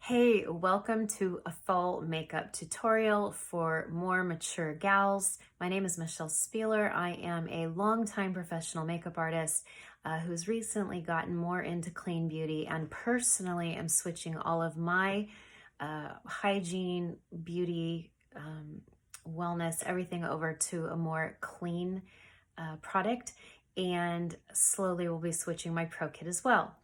Hey, welcome to a fall makeup tutorial for more mature gals. My name is Michelle Spieler. I am a longtime professional makeup artist who's recently gotten more into clean beauty, and personally am switching all of my hygiene, beauty, wellness, everything over to a more clean product, and slowly will be switching my pro kit as well.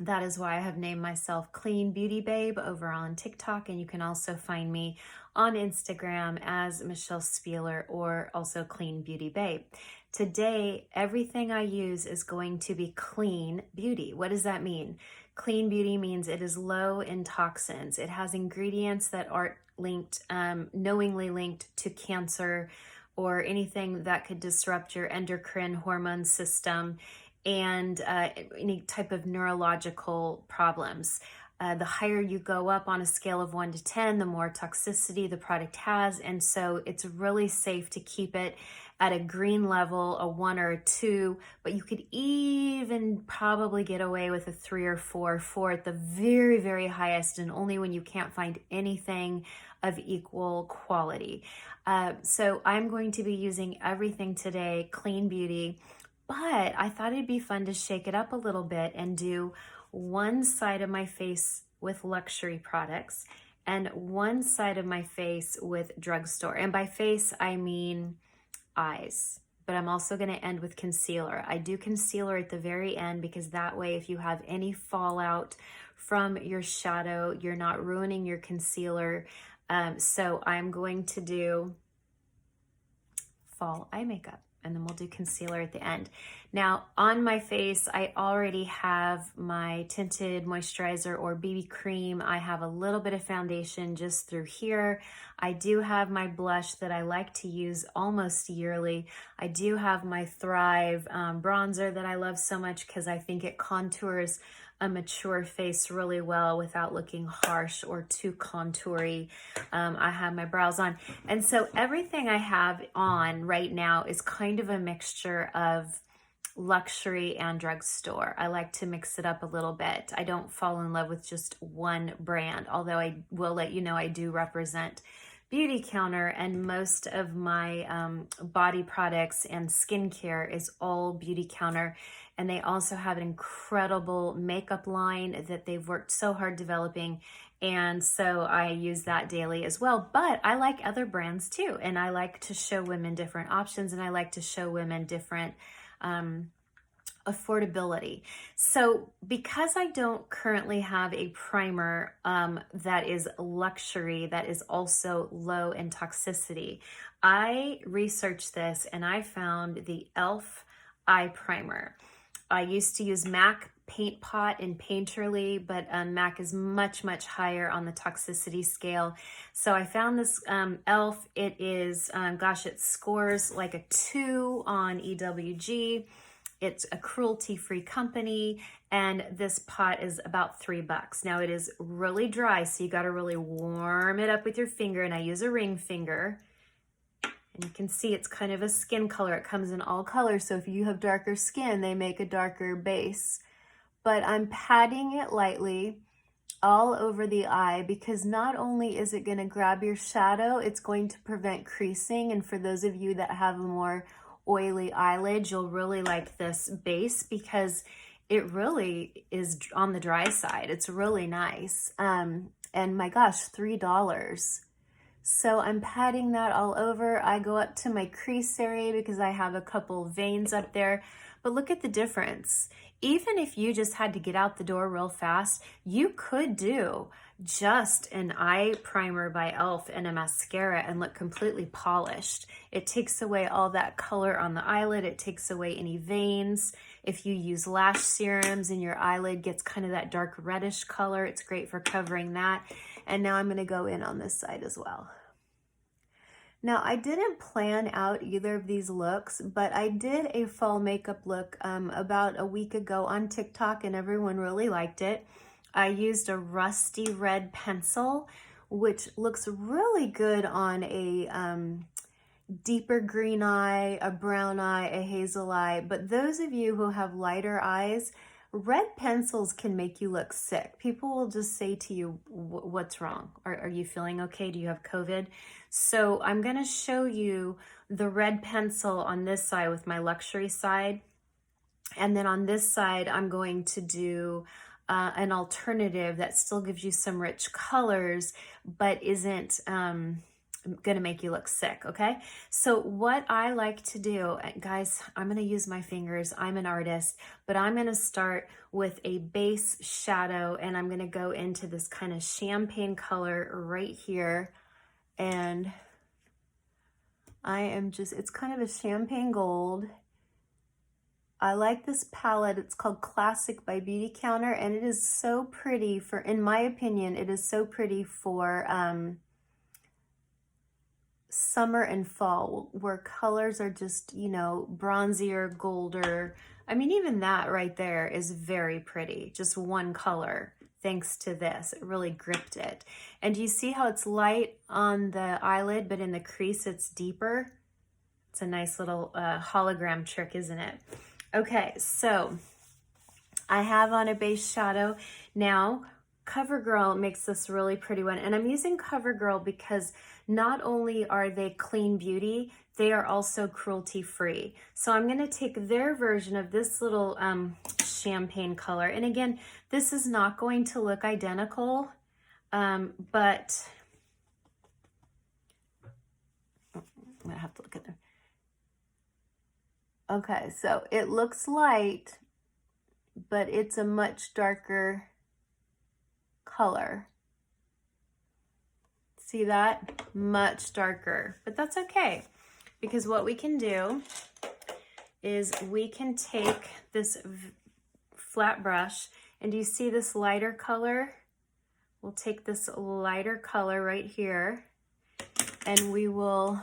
That is why I have named myself Clean Beauty Babe over on TikTok, and you can also find me on Instagram as Michelle Spieler or also Clean Beauty Babe. Today, everything I use is going to be clean beauty. What does that mean? Clean beauty means it is low in toxins. It has ingredients that aren't linked, knowingly linked to cancer or anything that could disrupt your endocrine hormone system and any type of neurological problems. The higher you go up on a scale of 1 to 10, the more toxicity the product has. And so it's really safe to keep it at a green level, a 1 or a 2, but you could even probably get away with a 3 or 4 at the very, very highest, and only when you can't find anything of equal quality. So I'm going to be using everything today, clean beauty. But I thought it'd be fun to shake it up a little bit and do one side of my face with luxury products and one side of my face with drugstore. And by face, I mean eyes. But I'm also going to end with concealer. I do concealer at the very end because that way, if you have any fallout from your shadow, you're not ruining your concealer. So I'm going to do fall eye makeup, and then we'll do concealer at the end. Now, on my face, I already have my tinted moisturizer or BB cream. I have a little bit of foundation just through here. I do have my blush that I like to use almost yearly. I do have my Thrive bronzer that I love so much because I think it contours a mature face really well without looking harsh or too contoury. I have my brows on. And so everything I have on right now is kind of a mixture of luxury and drugstore. I like to mix it up a little bit. I don't fall in love with just one brand, although I will let you know I do represent Beautycounter, and most of my body products and skincare is all Beautycounter. And they also have an incredible makeup line that they've worked so hard developing. And so I use that daily as well. But I like other brands too. And I like to show women different options, and I like to show women different affordability. So because I don't currently have a primer that is luxury, that is also low in toxicity, I researched this and I found the e.l.f. eye primer. I used to use MAC Paint Pot and Painterly, but MAC is much, much higher on the toxicity scale. So I found this e.l.f. It is, gosh, it scores like a 2 on EWG. It's a cruelty-free company, and this pot is about $3. Now it is really dry, so you gotta really warm it up with your finger, and I use a ring finger. And you can see it's kind of a skin color. It comes in all colors, so if you have darker skin, they make a darker base. But I'm patting it lightly all over the eye because not only is it gonna grab your shadow, it's going to prevent creasing. And for those of you that have a more oily eyelid, you'll really like this base because it really is on the dry side. It's really nice. And my gosh, $3. So I'm patting that all over. I go up to my crease area because I have a couple veins up there. But look at the difference. Even if you just had to get out the door real fast, you could do just an eye primer by e.l.f. and a mascara and look completely polished. It takes away all that color on the eyelid. It takes away any veins. If you use lash serums and your eyelid gets kind of that dark reddish color, it's great for covering that. And now I'm going to go in on this side as well. Now, I didn't plan out either of these looks, but I did a fall makeup look about a week ago on TikTok, and everyone really liked it. I used a rusty red pencil, which looks really good on a deeper green eye, a brown eye, a hazel eye. But those of you who have lighter eyes red pencils can make you look sick. People will just say to you, what's wrong? Are you feeling okay? Do you have COVID? So I'm gonna show you the red pencil on this side with my luxury side. And then on this side, I'm going to do an alternative that still gives you some rich colors, but isn't gonna make you look sick, okay? So what I like to do, guys, I'm gonna use my fingers, I'm an artist, but I'm gonna start with a base shadow and I'm gonna go into this kind of champagne color right here. And I am just, it's kind of a champagne gold. I like this palette. It's called Classic by Beautycounter, and it is so pretty for, in my opinion, it is so pretty for summer and fall, where colors are just, you know, bronzier, golder. I mean, even that right there is very pretty. Just one color, thanks to this. It really gripped it. And do you see how it's light on the eyelid, but in the crease it's deeper? It's a nice little hologram trick, isn't it? Okay, so I have on a base shadow. Now, CoverGirl makes this really pretty one. And I'm using CoverGirl because not only are they clean beauty, they are also cruelty free. So I'm gonna take their version of this little champagne color. And again, this is not going to look identical, but I'm gonna have to look at them. Okay, so it looks light, but it's a much darker color. See that? Much darker, but that's okay, because what we can do is we can take this flat brush, and do you see this lighter color? We'll take this lighter color right here, and we will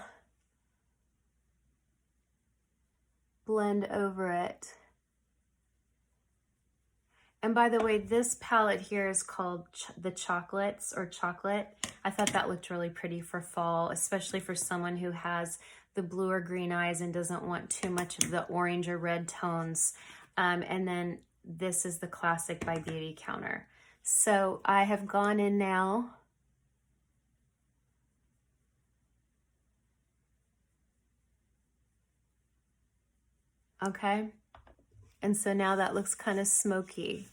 blend over it. And by the way, this palette here is called the Chocolates or Chocolate. I thought that looked really pretty for fall, especially for someone who has the blue or green eyes and doesn't want too much of the orange or red tones. And then this is the Classic by Beautycounter. So I have gone in now. Okay, and so now that looks kind of smoky.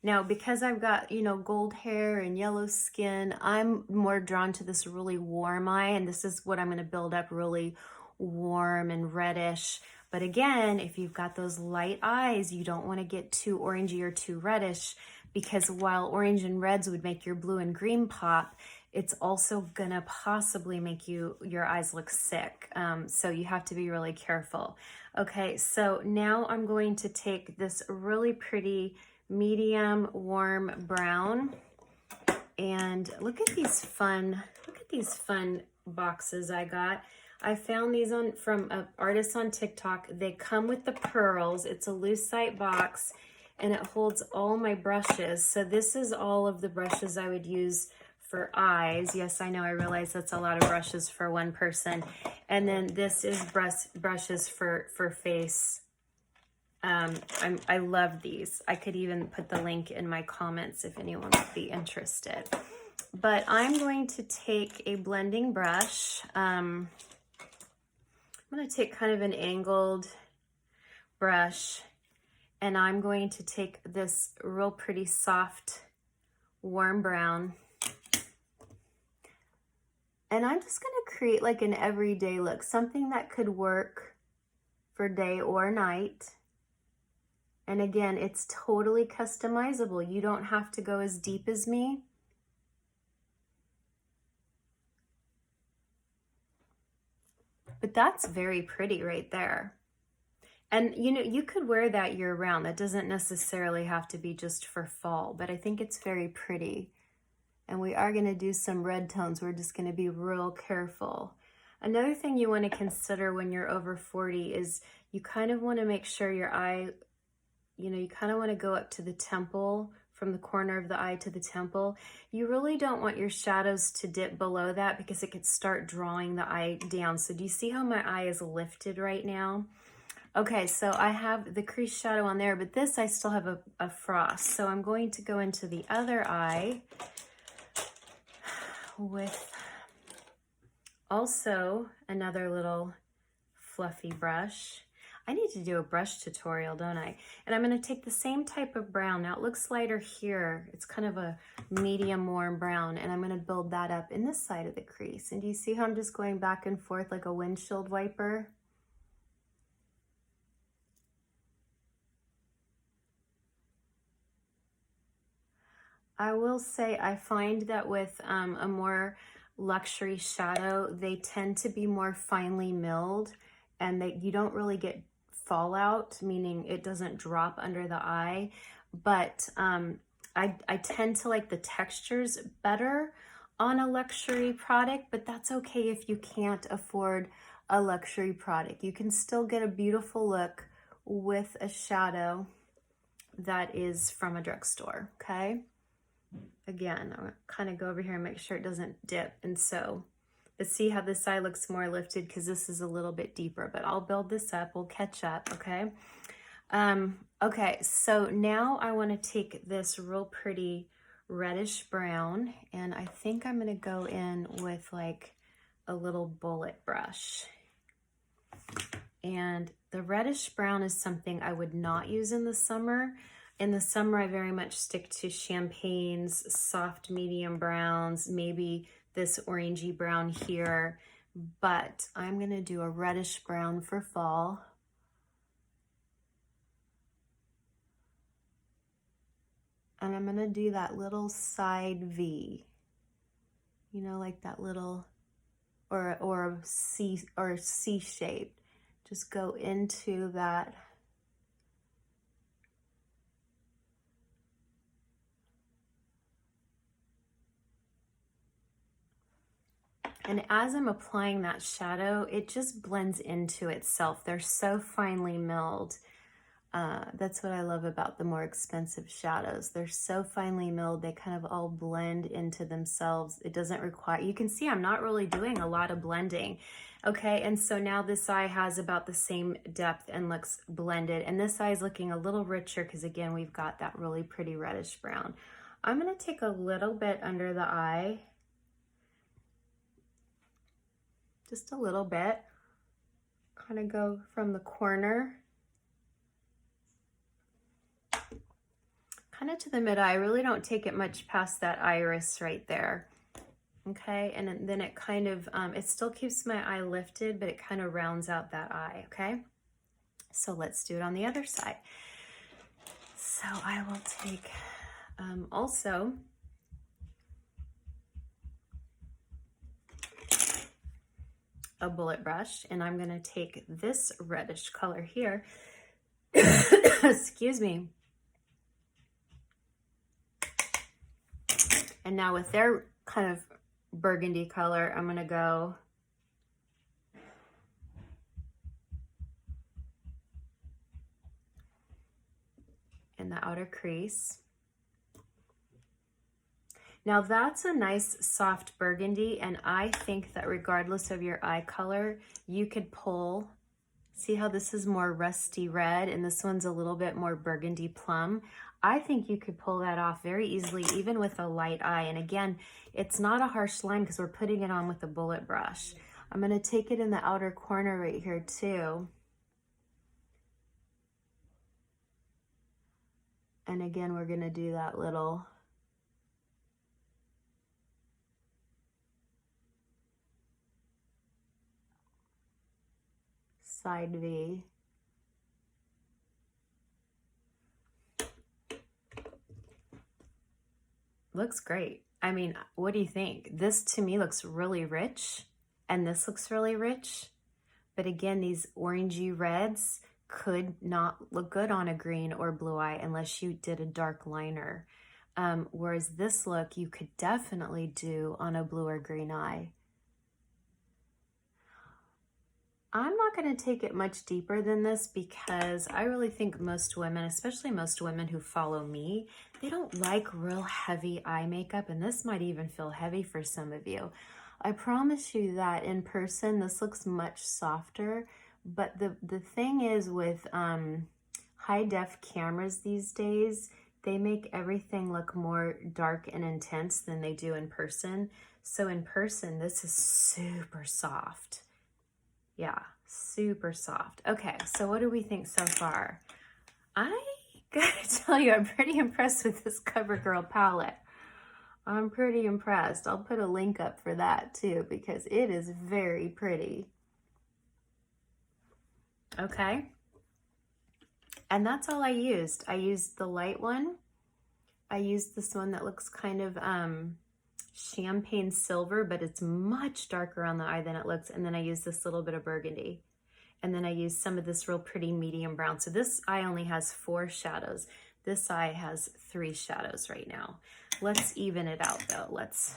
Now, because I've got, you know, gold hair and yellow skin, I'm more drawn to this really warm eye, and this is what I'm going to build up, really warm and reddish. But again, if you've got those light eyes, you don't want to get too orangey or too reddish, because while orange and reds would make your blue and green pop, it's also gonna possibly make your eyes look sick. So you have to be really careful. Okay, so now I'm going to take this really pretty medium warm brown, and look at these fun boxes I got. I found these from an artist on TikTok. They come with the pearls. It's a lucite box, and it holds all my brushes. So this is all of the brushes I would use for eyes. Yes, I know, I realize that's a lot of brushes for one person. And then this is brushes for face. I love these. I could even put the link in my comments if anyone would be interested. But I'm going to take a blending brush. I'm going to take kind of an angled brush, and I'm going to take this real pretty soft warm brown, and I'm just going to create like an everyday look, something that could work for day or night. And again, it's totally customizable. You don't have to go as deep as me. But that's very pretty right there. And you know, you could wear that year round. That doesn't necessarily have to be just for fall, but I think it's very pretty. And we are gonna do some red tones. We're just gonna be real careful. Another thing you wanna consider when you're over 40 is you kind of wanna make sure your eye, you know, you kind of wanna go up to the temple, from the corner of the eye to the temple. You really don't want your shadows to dip below that, because it could start drawing the eye down. So do you see how my eye is lifted right now? Okay, so I have the crease shadow on there, but this I still have a frost. So I'm going to go into the other eye with also another little fluffy brush. I need to do a brush tutorial, don't I? And I'm going to take the same type of brown. Now it looks lighter here. It's kind of a medium warm brown, and I'm going to build that up in this side of the crease. And do you see how I'm just going back and forth like a windshield wiper? I will say I find that with a more luxury shadow, they tend to be more finely milled, and that you don't really get fallout, meaning it doesn't drop under the eye. But I tend to like the textures better on a luxury product, but that's okay if you can't afford a luxury product. You can still get a beautiful look with a shadow that is from a drugstore, okay? Again, I'm gonna kind of go over here and make sure it doesn't dip. And so, but see how this side looks more lifted because this is a little bit deeper, but I'll build this up, we'll catch up, okay? Okay, so now I want to take this real pretty reddish brown, and I think I'm gonna go in with like a little bullet brush. And the reddish brown is something I would not use in the summer. In the summer, I very much stick to champagnes, soft medium browns, maybe this orangey brown here, but I'm gonna do a reddish brown for fall. And I'm gonna do that little side V, you know, like that little, or a C shape. Just go into that. And as I'm applying that shadow, it just blends into itself. They're so finely milled. That's what I love about the more expensive shadows. They're so finely milled, they kind of all blend into themselves. It doesn't require, you can see I'm not really doing a lot of blending. Okay, and so now this eye has about the same depth and looks blended. And this eye is looking a little richer because again, we've got that really pretty reddish brown. I'm gonna take a little bit under the eye. Just a little bit, kind of go from the corner, kind of to the mid-eye. I really don't take it much past that iris right there, okay? And then it kind of, it still keeps my eye lifted, but it kind of rounds out that eye, okay? So let's do it on the other side. So I will take also a bullet brush, and I'm gonna take this reddish color here, excuse me. And now with their kind of burgundy color, I'm gonna go in the outer crease. Now that's a nice soft burgundy, and I think that regardless of your eye color, you could pull, see how this is more rusty red and this one's a little bit more burgundy plum. I think you could pull that off very easily, even with a light eye. And again, it's not a harsh line because we're putting it on with a bullet brush. I'm gonna take it in the outer corner right here too. And again, we're gonna do that little side V. Looks great. I mean, what do you think? This to me looks really rich, and this looks really rich. But again, these orangey reds could not look good on a green or blue eye unless you did a dark liner. Whereas this look you could definitely do on a blue or green eye. I'm not going to take it much deeper than this because I really think most women, especially most women who follow me, they don't like real heavy eye makeup, and this might even feel heavy for some of you. I promise you that in person, this looks much softer, But the thing is with high def cameras these days, they make everything look more dark and intense than they do in person. So in person, this is super soft. Yeah, super soft. Okay, so what do we think so far? I gotta tell you, I'm pretty impressed with this CoverGirl palette. I'm pretty impressed. I'll put a link up for that too, because it is very pretty. Okay. And that's all I used. I used the light one. I used this one that looks kind of champagne silver, but it's much darker on the eye than it looks. And then I used this little bit of burgundy. And then I used some of this real pretty medium brown. So this eye only has 4 shadows. This eye has 3 shadows right now. Let's even it out though. Let's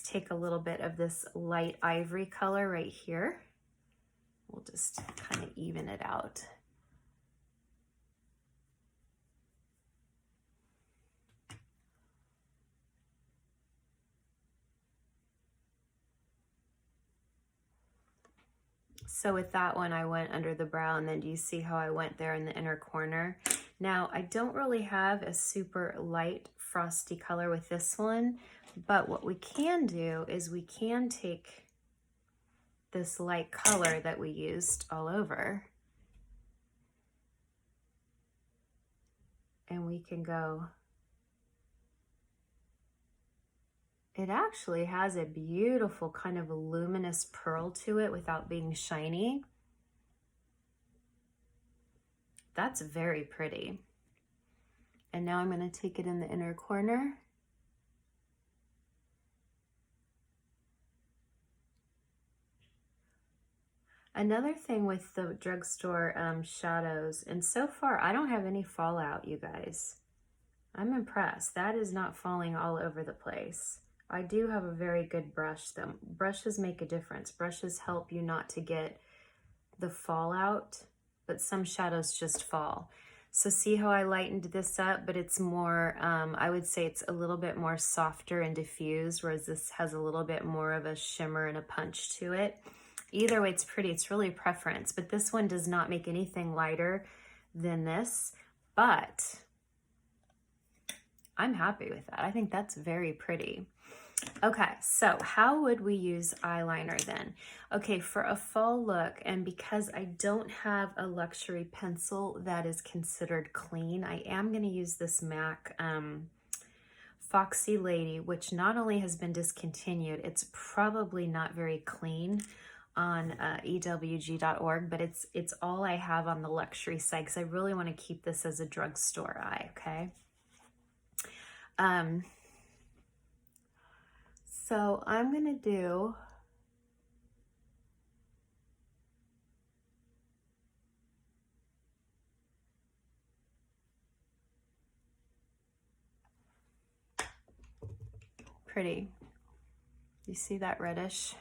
take a little bit of this light ivory color right here. We'll just kind of even it out. So with that one, I went under the brow, and then do you see how I went there in the inner corner? Now, I don't really have a super light frosty color with this one, but what we can do is we can take this light color that we used all over, and we can go. It actually has a beautiful kind of a luminous pearl to it without being shiny. That's very pretty. And now I'm going to take it in the inner corner. Another thing with the drugstore shadows, and so far I don't have any fallout, you guys. I'm impressed. That is not falling all over the place. I do have a very good brush though. Brushes make a difference. Brushes help you not to get the fallout, but some shadows just fall. So see how I lightened this up, but it's more, I would say it's a little bit more softer and diffused, whereas this has a little bit more of a shimmer and a punch to it. Either way, it's pretty. It's really preference, but this one does not make anything lighter than this, but I'm happy with that. I think that's very pretty. Okay, so how would we use eyeliner then? Okay, for a fall look, and because I don't have a luxury pencil that is considered clean, I am going to use this MAC Foxy Lady, which not only has been discontinued, it's probably not very clean on ewg.org, but it's all I have on the luxury side because I really want to keep this as a drugstore eye, okay? So I'm going to do pretty. You see that reddish?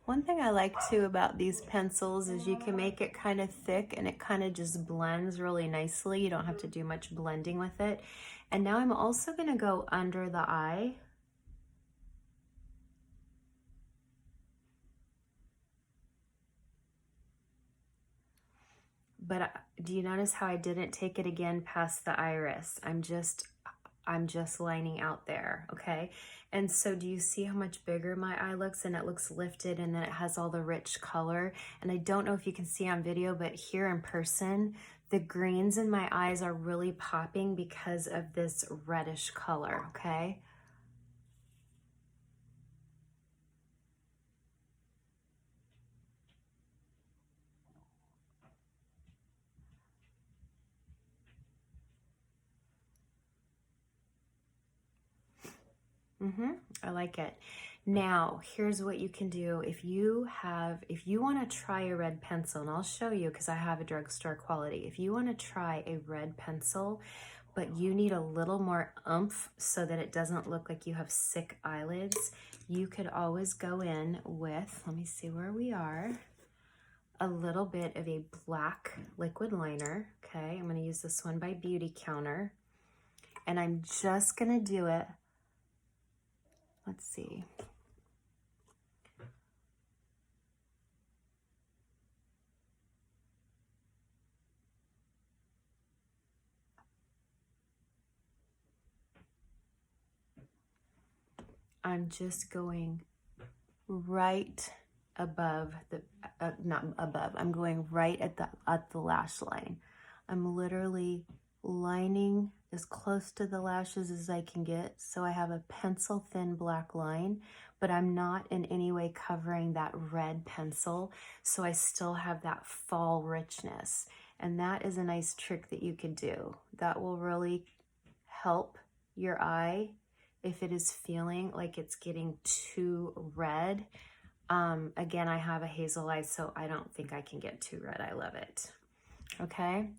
One thing I like too about these pencils is you can make it kind of thick and it kind of just blends really nicely. You don't have to do much blending with it. And now I'm also going to go under the eye. But do you notice how I didn't take it again past the iris? I'm just lining out there, okay? And so do you see how much bigger my eye looks, and it looks lifted, and then it has all the rich color? And I don't know if you can see on video, but here in person, the greens in my eyes are really popping because of this reddish color, okay? I like it. Now, here's what you can do. If you want to try a red pencil, and I'll show you because I have a drugstore quality. If you want to try a red pencil, but you need a little more oomph so that it doesn't look like you have sick eyelids, you could always go in with, let me see where we are, a little bit of a black liquid liner. Okay, I'm going to use this one by Beautycounter. And I'm just gonna do it, let's see. I'm just going right above the, not above, I'm going right at the lash line. I'm literally lining as close to the lashes as I can get. So I have a pencil thin black line, but I'm not in any way covering that red pencil. So I still have that fall richness. And that is a nice trick that you could do. That will really help your eye if it is feeling like it's getting too red. Again, I have a hazel eye, so I don't think I can get too red. I love it. Okay,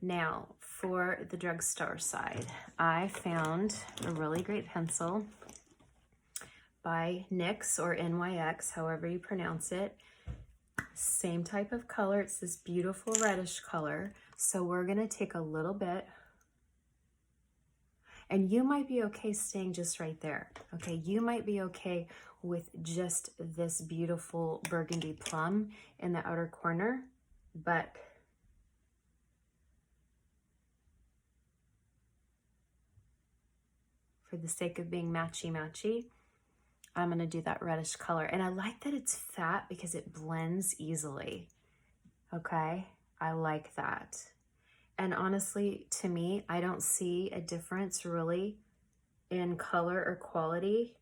now for the drugstore side, I found a really great pencil by NYX or NYX, however you pronounce it. Same type of color. It's this beautiful reddish color. So we're gonna take a little bit, and you might be okay staying just right there. Okay, you might be okay with just this beautiful burgundy plum in the outer corner, but for the sake of being matchy-matchy, I'm gonna do that reddish color. And I like that it's fat because it blends easily, okay? I like that. And honestly, to me, I don't see a difference really in color or quality.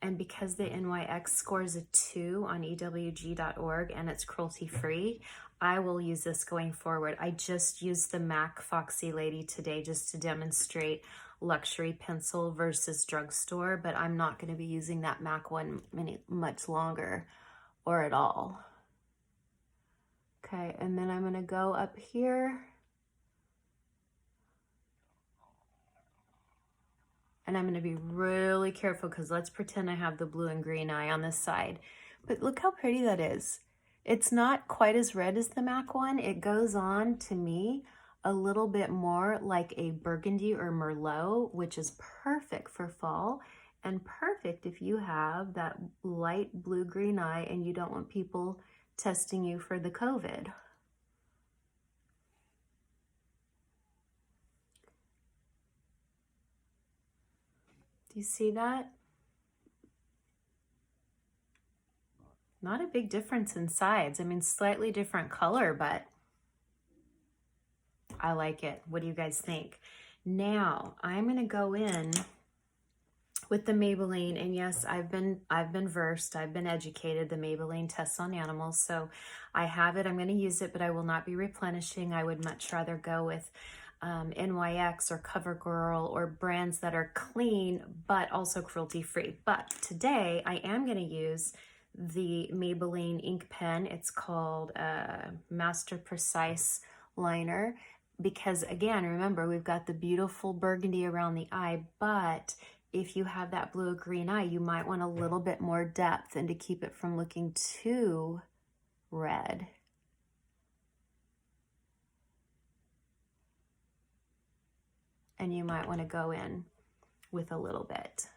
And because the NYX scores a 2 on ewg.org and it's cruelty-free, I will use this going forward. I just used the MAC Foxy Lady today just to demonstrate luxury pencil versus drugstore, but I'm not going to be using that MAC one much longer or at all. Okay, and then I'm going to go up here. And I'm going to be really careful because let's pretend I have the blue and green eye on this side. But look how pretty that is. It's not quite as red as the MAC one. It goes on, to me, a little bit more like a burgundy or merlot, which is perfect for fall and perfect if you have that light blue-green eye and you don't want people testing you for the COVID. Do you see that? Not a big difference in sides. I mean, slightly different color, but I like it. What do you guys think? Now, I'm going to go in with the Maybelline, and yes, I've been versed, I've been educated. The Maybelline tests on animals, so I have it. I'm going to use it, but I will not be replenishing. I would much rather go with NYX or CoverGirl or brands that are clean but also cruelty-free. But today I am going to use the Maybelline ink pen. It's called Master Precise Liner, because again, remember, we've got the beautiful burgundy around the eye, but if you have that blue or green eye, you might want a little bit more depth and to keep it from looking too red. And you might want to go in with a little bit.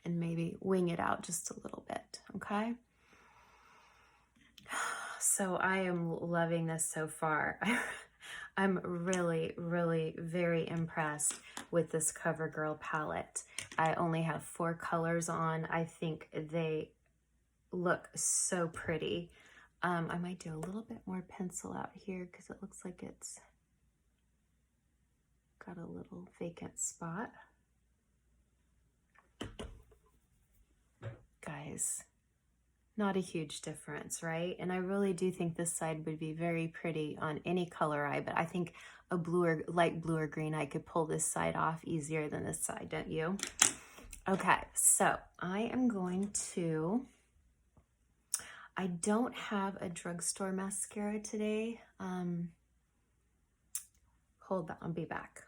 And maybe wing it out just a little bit, okay? So I am loving this so far. I'm really, really very impressed with this CoverGirl palette. I only have 4 colors on. I think they look so pretty. I might do a little bit more pencil out here because it looks like it's got a little vacant spot. Guys, not a huge difference, right? And I really do think this side would be very pretty on any color eye, but I think a blue or light blue or green eye could pull this side off easier than this side, don't you? Okay, so I am going to, I don't have a drugstore mascara today. Hold on, I'll be back.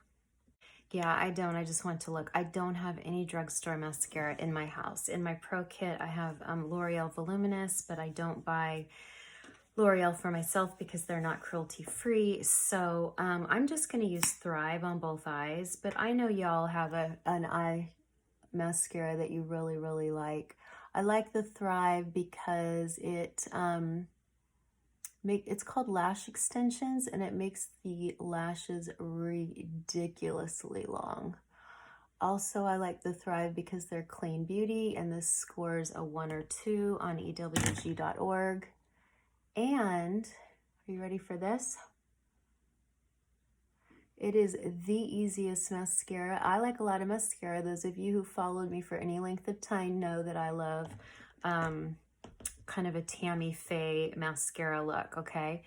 Yeah, I don't. I just want to look. I don't have any drugstore mascara in my house. In my pro kit, I have L'Oreal Voluminous, but I don't buy L'Oreal for myself because they're not cruelty free. So I'm just going to use Thrive on both eyes. But I know y'all have an eye mascara that you really, really like. I like the Thrive because it's called lash extensions, and it makes the lashes ridiculously long. Also, I like the Thrive because they're clean beauty, and this scores a 1 or 2 on ewg.org. And are you ready for this? It is the easiest mascara. I like a lot of mascara. Those of you who followed me for any length of time know that I love kind of a Tammy Faye mascara look, okay?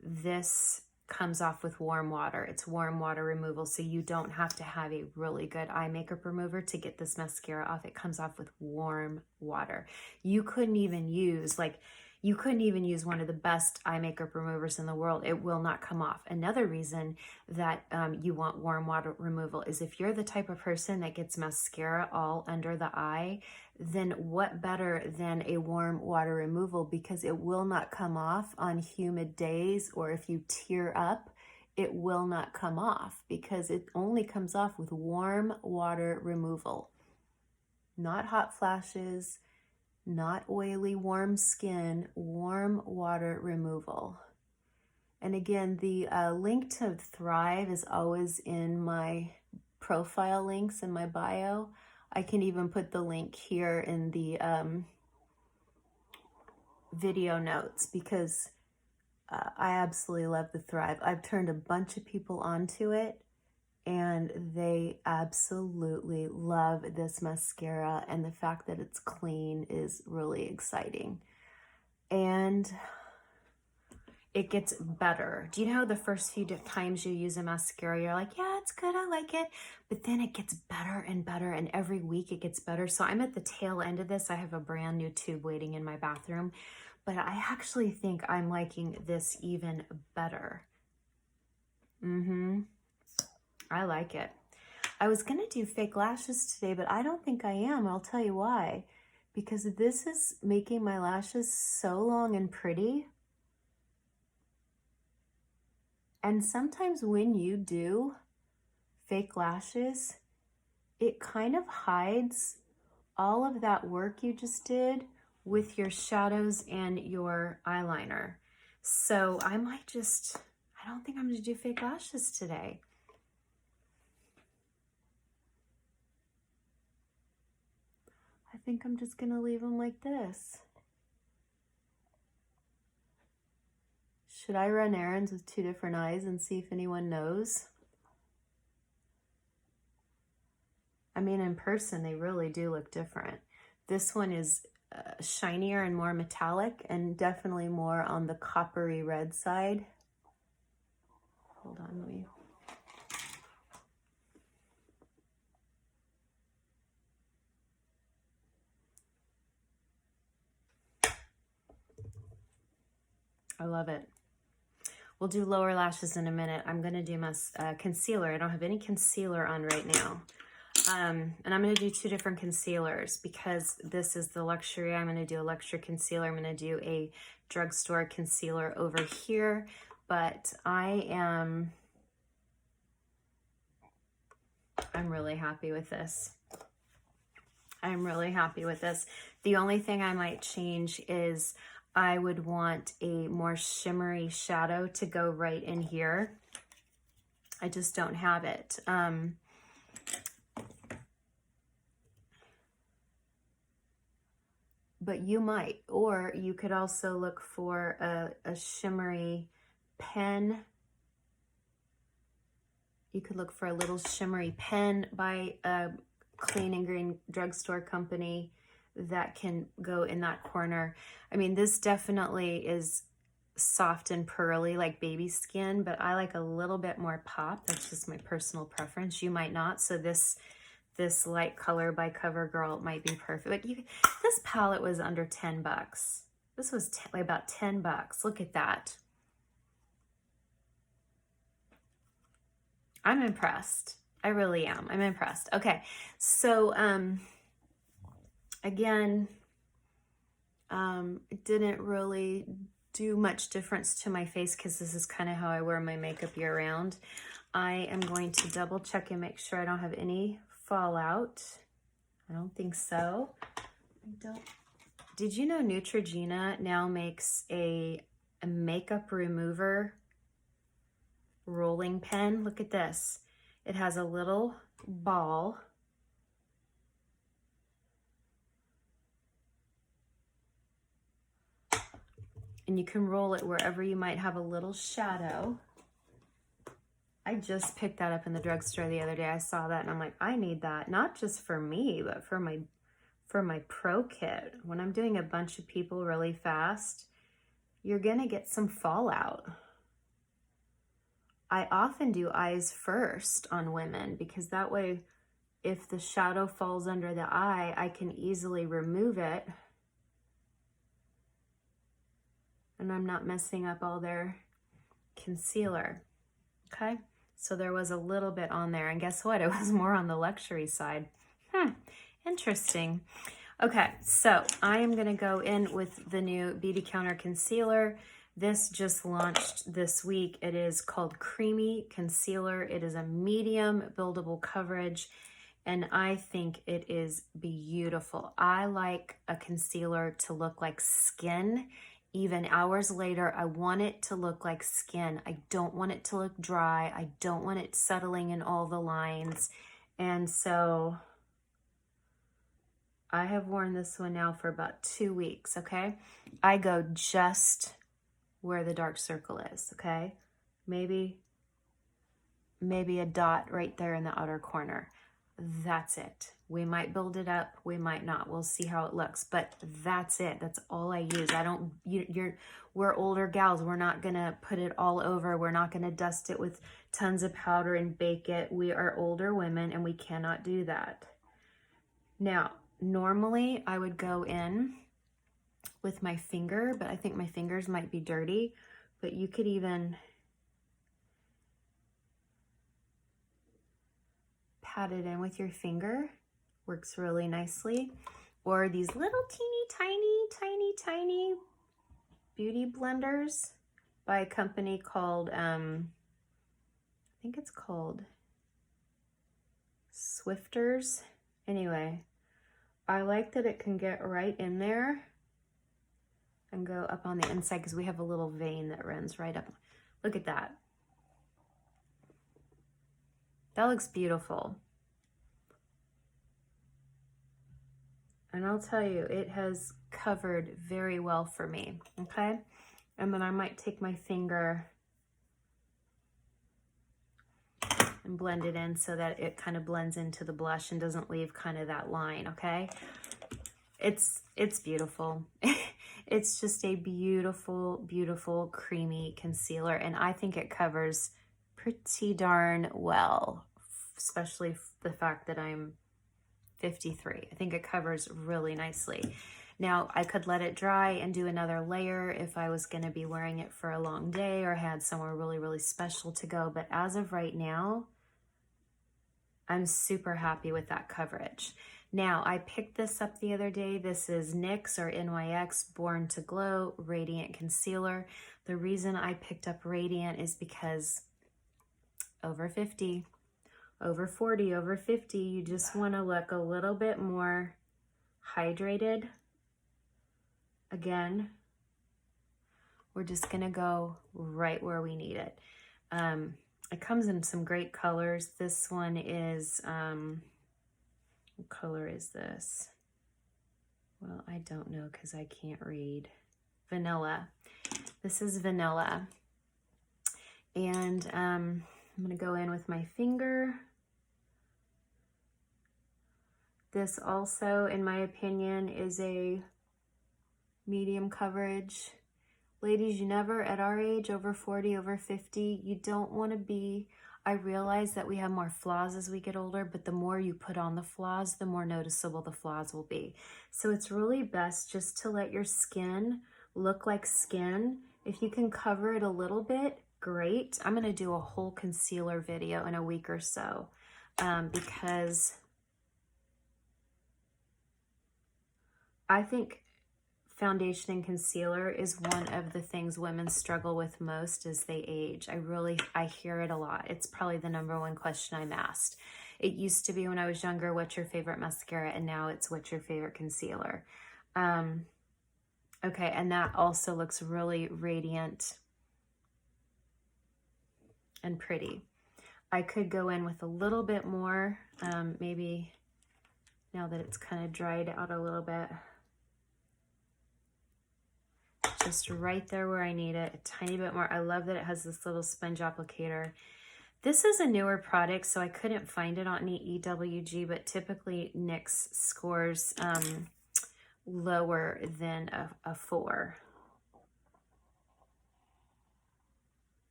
This comes off with warm water. It's warm water removal, so you don't have to have a really good eye makeup remover to get this mascara off. It comes off with warm water. You couldn't even use one of the best eye makeup removers in the world. It will not come off. Another reason that you want warm water removal is if you're the type of person that gets mascara all under the eye, then what better than a warm water removal, because it will not come off on humid days, or if you tear up, it will not come off because it only comes off with warm water removal. Not hot flashes, not oily, warm skin, warm water removal. And again, the link to Thrive is always in my profile links in my bio. I can even put the link here in the video notes because I absolutely love the Thrive. I've turned a bunch of people onto it, and they absolutely love this mascara, and the fact that it's clean is really exciting. And it gets better. Do you know the first few times you use a mascara, you're like, yeah, it's good, I like it. But then it gets better and better, and every week it gets better. So I'm at the tail end of this. I have a brand new tube waiting in my bathroom, but I actually think I'm liking this even better. I like it. I was gonna do fake lashes today, but I don't think I am. I'll tell you why. Because this is making my lashes so long and pretty. And sometimes when you do fake lashes, it kind of hides all of that work you just did with your shadows and your eyeliner. So I don't think I'm gonna do fake lashes today. I think I'm just gonna leave them like this. Should I run errands with 2 different eyes and see if anyone knows? I mean, in person, they really do look different. This one is shinier and more metallic, and definitely more on the coppery red side. Hold on, let me... I love it. We'll do lower lashes in a minute. I'm gonna do my concealer. I don't have any concealer on right now. And I'm gonna do 2 different concealers because this is the luxury. I'm gonna do a luxury concealer. I'm gonna do a drugstore concealer over here, but I'm really happy with this. I'm really happy with this. The only thing I might change is I would want a more shimmery shadow to go right in here. I just don't have it. But you might, or you could also look for a shimmery pen. You could look for a little shimmery pen by a clean and green drugstore company that can go in that corner. I mean, this definitely is soft and pearly like baby skin, but I like a little bit more pop. That's just my personal preference. You might not. So this light color by CoverGirl might be perfect. Like this palette was under 10 bucks. This was like about 10 bucks. Look at that. I'm impressed. I really am. I'm impressed. Okay, so again, it didn't really do much difference to my face because this is kind of how I wear my makeup year round. I am going to double check and make sure I don't have any fallout. I don't think so. I don't. Did you know Neutrogena now makes a makeup remover rolling pen? Look at this. It has a little ball. And you can roll it wherever you might have a little shadow. I just picked that up in the drugstore the other day. I saw that and I'm like, I need that, not just for me, but for my pro kit. When I'm doing a bunch of people really fast, you're gonna get some fallout. I often do eyes first on women because that way, if the shadow falls under the eye, I can easily remove it. And I'm not messing up all their concealer, okay? So there was a little bit on there, and guess what? It was more on the luxury side. Interesting. Okay, so I am gonna go in with the new Beautycounter concealer. This just launched this week. It is called Creamy Concealer. It is a medium buildable coverage, and I think it is beautiful. I like a concealer to look like skin. Even hours later, I want it to look like skin. I don't want it to look dry. I don't want it settling in all the lines. And so I have worn this one now for about 2 weeks, okay? I go just where the dark circle is, okay? Maybe a dot right there in the outer corner. That's it. We might build it up, we might not. We'll see how it looks, but that's it. That's all I use. We're older gals. We're not gonna put it all over. We're not gonna dust it with tons of powder and bake it. We are older women and we cannot do that. Now, normally I would go in with my finger, but I think my fingers might be dirty, but you could even pat it in with your finger. Works really nicely. Or these little tiny beauty blenders by a company called, I think it's called Swifters. Anyway, I like that it can get right in there and go up on the inside because we have a little vein that runs right up. Look at that. That looks beautiful. And I'll tell you, it has covered very well for me, okay? And then I might take my finger and blend it in so that it kind of blends into the blush and doesn't leave kind of that line, okay? It's beautiful. It's just a beautiful, beautiful creamy concealer, and I think it covers pretty darn well, especially the fact that I'm 53. I think it covers really nicely. Now, I could let it dry and do another layer if I was going to be wearing it for a long day or had somewhere really, really special to go. But as of right now, I'm super happy with that coverage. Now, I picked this up the other day. This is NYX or NYX Born to Glow Radiant Concealer. The reason I picked up Radiant is because over 50, over 40, over 50, you just want to look a little bit more hydrated. Again, we're just going to go right where we need it. It comes in some great colors. This one is, what color is this? Well, I don't know because I can't read. Vanilla. This is vanilla. And I'm going to go in with my finger. This also, in my opinion, is a medium coverage. Ladies, you never, at our age, over 40, over 50, you don't want to be, I realize that we have more flaws as we get older, but the more you put on the flaws, the more noticeable the flaws will be. So it's really best just to let your skin look like skin. If you can cover it a little bit, great. I'm going to do a whole concealer video in a week or so. because I think foundation and concealer is one of the things women struggle with most as they age. I hear it a lot. It's probably the #1 question I'm asked. It used to be when I was younger, what's your favorite mascara? And now it's what's your favorite concealer? Okay, and that also looks really radiant and pretty. I could go in with a little bit more, maybe now that it's kind of dried out a little bit. Just right there where I need it, a tiny bit more. I love that it has this little sponge applicator. This is a newer product, so I couldn't find it on any EWG, but typically NYX scores lower than a 4.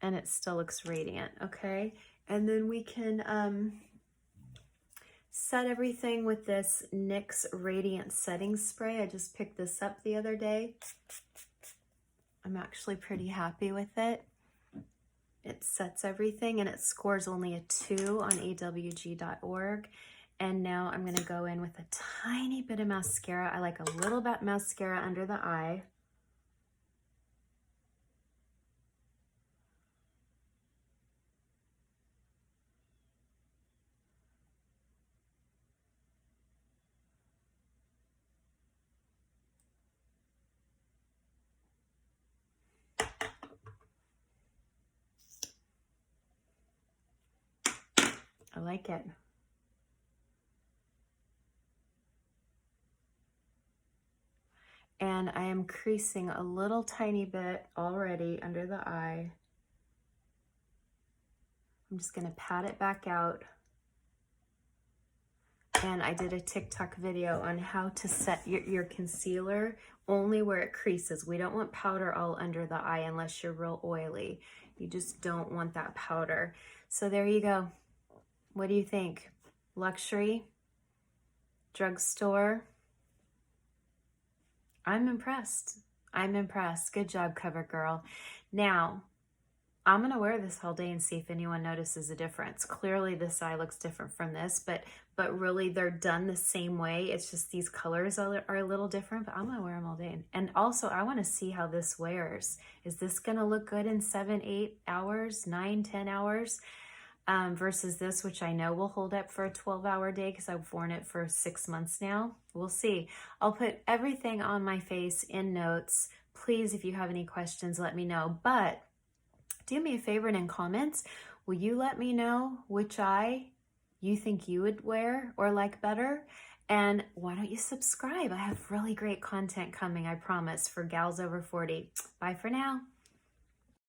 And it still looks radiant, okay? And then we can set everything with this NYX Radiant Setting Spray. I just picked this up the other day. I'm actually pretty happy with it. It sets everything and it scores only a 2 on awg.org. And now I'm gonna go in with a tiny bit of mascara. I like a little bit mascara under the eye. I like it. And I am creasing a little tiny bit already under the eye. I'm just gonna pat it back out. And I did a TikTok video on how to set your concealer only where it creases. We don't want powder all under the eye unless you're real oily. You just don't want that powder. So there you go. What do you think? Luxury? Drugstore? I'm impressed. I'm impressed. Good job, CoverGirl. Now, I'm going to wear this all day and see if anyone notices a difference. Clearly, this eye looks different from this, but really they're done the same way. It's just these colors are a little different, but I'm going to wear them all day. And also, I want to see how this wears. Is this going to look good in 7, 8 hours, 9, 10 hours? Versus this, which I know will hold up for a 12-hour day because I've worn it for 6 months now. We'll see. I'll put everything on my face in notes. Please, if you have any questions, let me know. But do me a favor and in comments, will you let me know which eye you think you would wear or like better? And why don't you subscribe? I have really great content coming, I promise, for gals over 40. Bye for now.